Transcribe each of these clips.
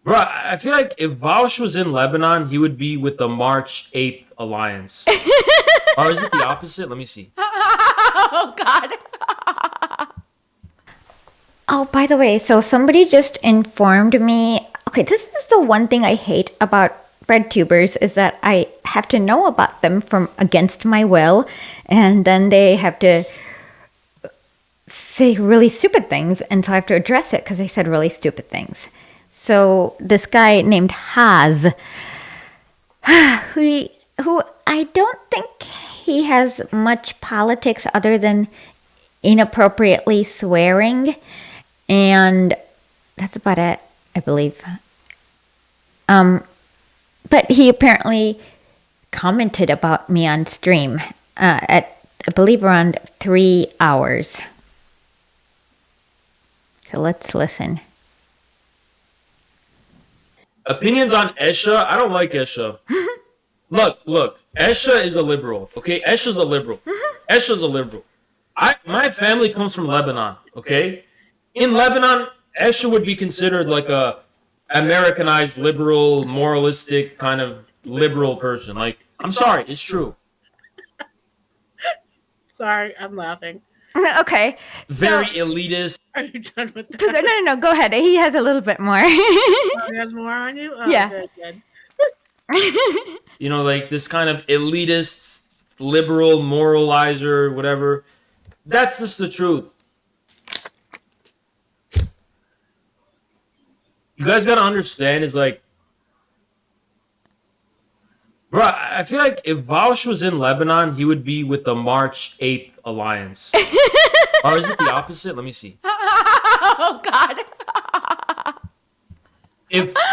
Bro, I feel like if Vaush was in Lebanon, he would be with the March 8th Alliance. Or is it the opposite? Let me see. Oh God. Oh, by the way, so somebody just informed me. Okay, this is the one thing I hate about bread tubers is that I have to know about them from against my will, and then they have to say really stupid things, and so I have to address it because they said really stupid things. So this guy named Haz, who who I don't think he has much politics other than inappropriately swearing, and that's about it, I believe. But he apparently commented about me on stream at, I believe, around 3 hours. So let's listen. Opinions on Asha? I don't like Asha. Look. Asha is a liberal. Okay, Asha's a liberal. Asha's a liberal. My family comes from Lebanon. Okay, in Lebanon, Asha would be considered like a Americanized liberal, moralistic kind of liberal person. Like, I'm sorry, it's true. Sorry, I'm laughing. Okay. Very elitist. Are you done with No, that? no, go ahead. He has a little bit more. Oh, there's more on you? Oh, Yeah. good. You know, like this kind of elitist, liberal, moralizer, whatever. That's just the truth. You guys gotta understand is like, bro, I feel like if Vaush was in Lebanon, he would be with the March 8th Alliance. Or is it the opposite? Let me see. Oh God.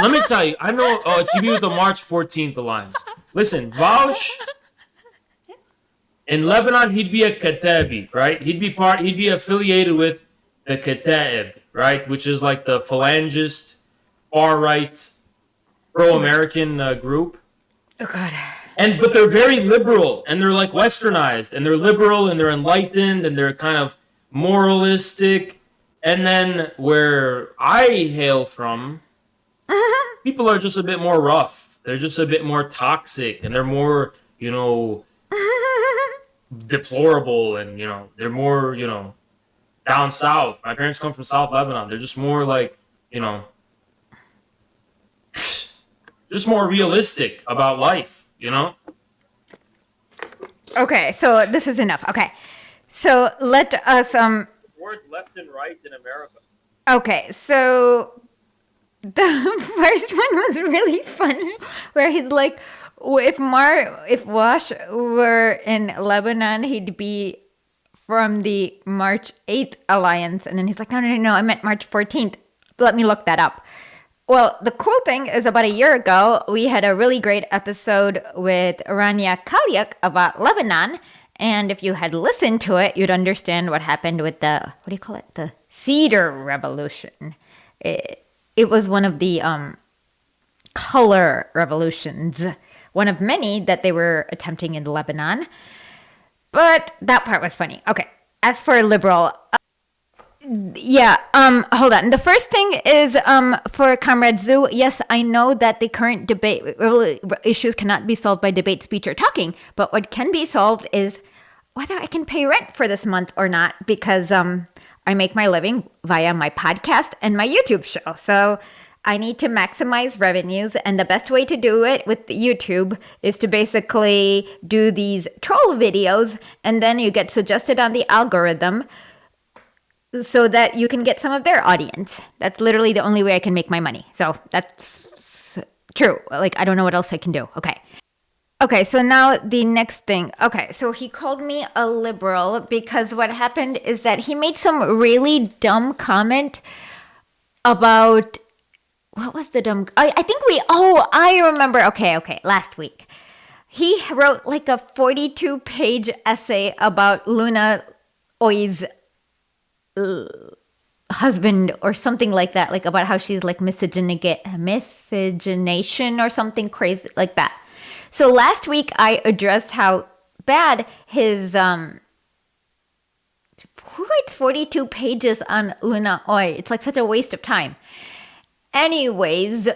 Let me tell you, I know it's he'd be with the March 14th Alliance. Listen, Vaush in Lebanon, he'd be a Katabi, right? He'd be affiliated with the Kataib, right? Which is like the phalangist, far right, pro American group. Oh God. But they're very liberal and they're like westernized and they're liberal and they're enlightened and they're kind of moralistic. And then where I hail from, people are just a bit more rough. They're just a bit more toxic and they're more, deplorable and, they're more, down south. My parents come from South Lebanon. They're just more like, just more realistic about life. Okay, so this is enough. Okay. So let us Words left and right in America. okay, so the first one was really funny where he's like if Wash were in Lebanon, he'd be from the March 8th Alliance. And then he's like, no, I meant March 14th. Let me look that up. Well, the cool thing is about a year ago, we had a really great episode with Rania Kalyak about Lebanon. And if you had listened to it, you'd understand what happened with the Cedar Revolution. It was one of the color revolutions, one of many that they were attempting in Lebanon. But that part was funny. Okay, as for liberal, hold on. The first thing is for Comrade Zoo. Yes, I know that the current debate issues cannot be solved by debate, speech, or talking. But what can be solved is whether I can pay rent for this month or not, because I make my living via my podcast and my YouTube show. So I need to maximize revenues, and the best way to do it with YouTube is to basically do these troll videos, and then you get suggested on the algorithm so that you can get some of their audience. That's literally the only way I can make my money. So that's true. Like, I don't know what else I can do. Okay, so now the next thing. Okay, so he called me a liberal because what happened is that he made some really dumb comment about, what was the dumb, I remember. Okay, last week. He wrote like a 42-page essay about Luna Oi's husband or something like that, like about how she's like miscegenation or something crazy like that. So last week I addressed how bad his who writes 42 pages on Luna Oi? It's like such a waste of time. Anyways,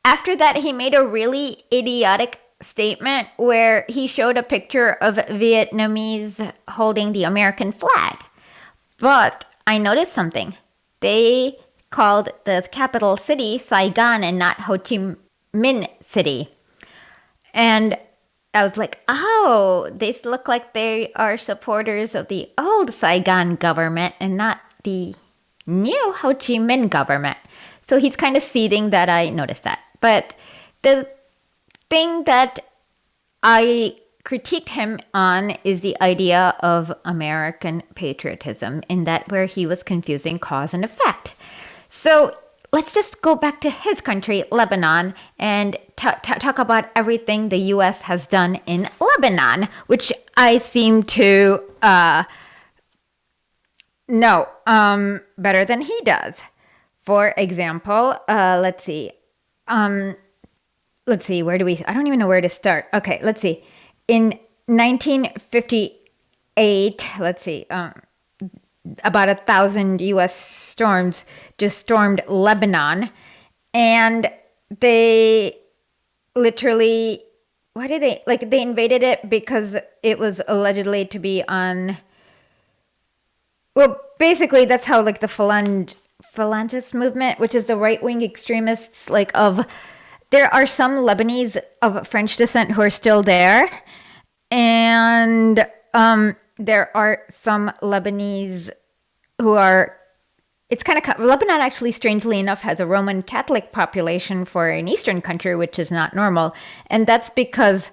after that, he made a really idiotic statement where he showed a picture of Vietnamese holding the American flag. But I noticed something. They called the capital city Saigon and not Ho Chi Minh City. And I was like, oh, they look like they are supporters of the old Saigon government and not the new Ho Chi Minh government. So he's kind of seething that I noticed that. But the thing that I critiqued him on is the idea of American patriotism, in that where he was confusing cause and effect. So let's just go back to his country, Lebanon, and talk about everything the U.S. has done in Lebanon, which I seem to know better than he does. For example, let's see, where do we, I don't even know where to start. Okay, let's see. In 1958, let's see, about 1,000 U.S. storms just stormed Lebanon, and they literally, why did they, like, they invaded it because it was allegedly to be on, well, basically that's how, like, the Phalangist movement, which is the right-wing extremists, like, of, there are some Lebanese of French descent who are still there, and there are some Lebanese who are, it's kind of, Lebanon actually, strangely enough, has a Roman Catholic population for an Eastern country, which is not normal. And that's because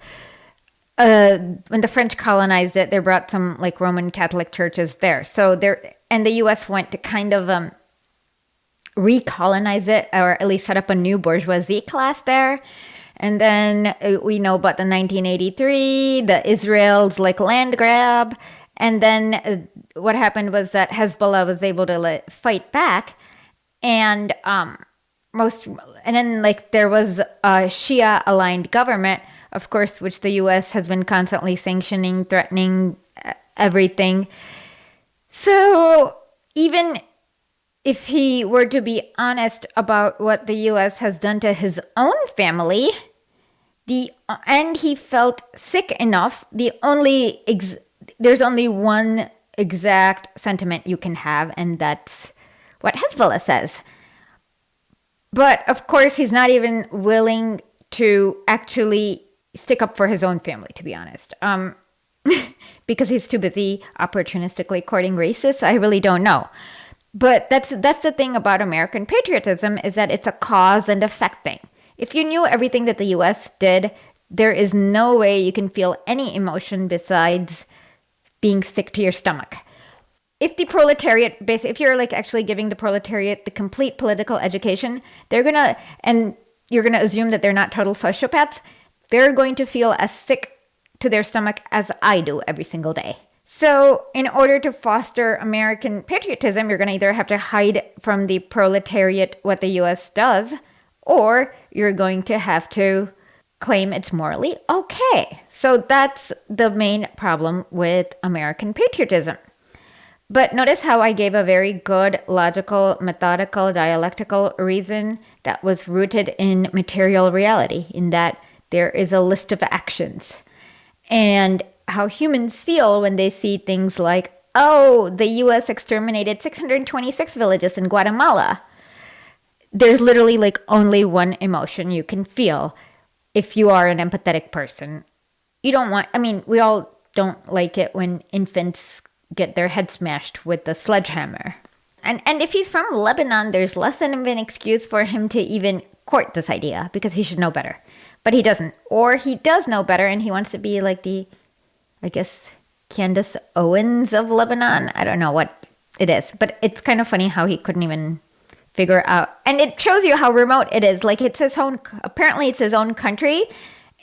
when the French colonized it, they brought some, like, Roman Catholic churches there. So there, and the U.S. went to kind of recolonize it, or at least set up a new bourgeoisie class there. And then we know about the 1983, the Israel's, like, land grab. And then what happened was that Hezbollah was able to fight back. And then, like, there was a Shia aligned government, of course, which the U.S. has been constantly sanctioning, threatening, everything. So even if he were to be honest about what the U.S. has done to his own family, and he felt sick enough, there's only one exact sentiment you can have, and that's what Hezbollah says. But of course, he's not even willing to actually stick up for his own family, to be honest. Because he's too busy opportunistically courting racists. I really don't know. But that's the thing about American patriotism, is that it's a cause and effect thing. If you knew everything that the U.S. did, there is no way you can feel any emotion besides being sick to your stomach. If the proletariat, if you're, like, actually giving the proletariat the complete political education, and you're gonna assume that they're not total sociopaths, they're going to feel as sick to their stomach as I do every single day. So in order to foster American patriotism, you're going to either have to hide from the proletariat what the U.S. does, or you're going to have to claim it's morally okay. So that's the main problem with American patriotism. But notice how I gave a very good, logical, methodical, dialectical reason that was rooted in material reality, in that there is a list of actions. And how humans feel when they see things like, oh, the U.S. exterminated 626 villages in Guatemala. There's literally, like, only one emotion you can feel if you are an empathetic person. We all don't like it when infants get their head smashed with a sledgehammer. And if he's from Lebanon, there's less than an excuse for him to even court this idea, because he should know better. But he doesn't. Or he does know better and he wants to be like the, I guess, Candace Owens of Lebanon. I don't know what it is. But it's kind of funny how he couldn't even figure out. And it shows you how remote it is. Like, it's his own, apparently it's his own country,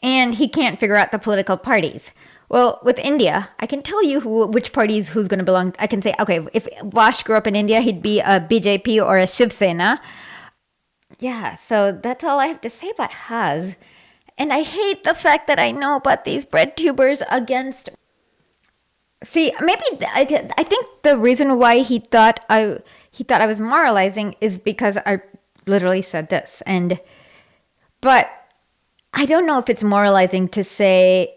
and he can't figure out the political parties. Well, with India, I can tell you which parties who's going to belong. I can say, okay, if Vash grew up in India, he'd be a BJP or a Shiv Sena. Yeah, so that's all I have to say about Haz. And I hate the fact that I know about these bread tubers against. See, maybe I think the reason why he thought I was moralizing is because literally said this. But I don't know if it's moralizing to say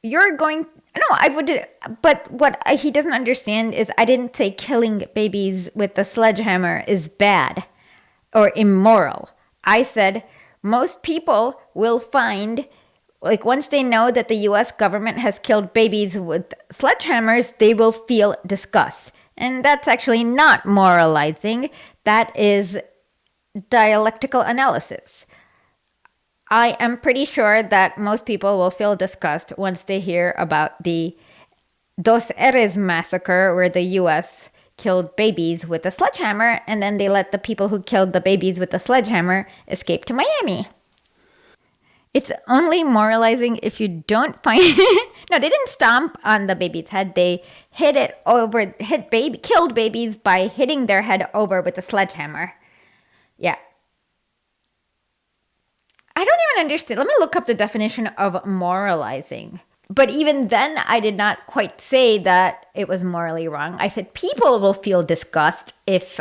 you're going. No, I would. But what he doesn't understand is I didn't say killing babies with a sledgehammer is bad or immoral. I said most people will find, like, once they know that the US government has killed babies with sledgehammers, they will feel disgust. And that's actually not moralizing. That is dialectical analysis. I am pretty sure that most people will feel disgust once they hear about the Dos Eres massacre, where the US killed babies with a sledgehammer, and then they let the people who killed the babies with the sledgehammer escape to Miami. It's only moralizing if you don't find No, they didn't stomp on the baby's head. They killed babies by hitting their head over with a sledgehammer. Yeah. I don't even understand. Let me look up the definition of moralizing. But even then, I did not quite say that it was morally wrong. I said people will feel disgust if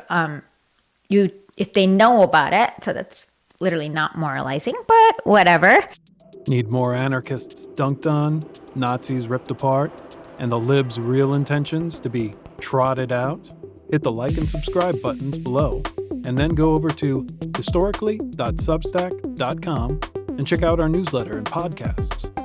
they know about it. So that's literally not moralizing, but whatever. Need more anarchists dunked on, Nazis ripped apart, and the libs' real intentions to be trotted out? Hit the like and subscribe buttons below, and then go over to historically.substack.com and check out our newsletter and podcasts.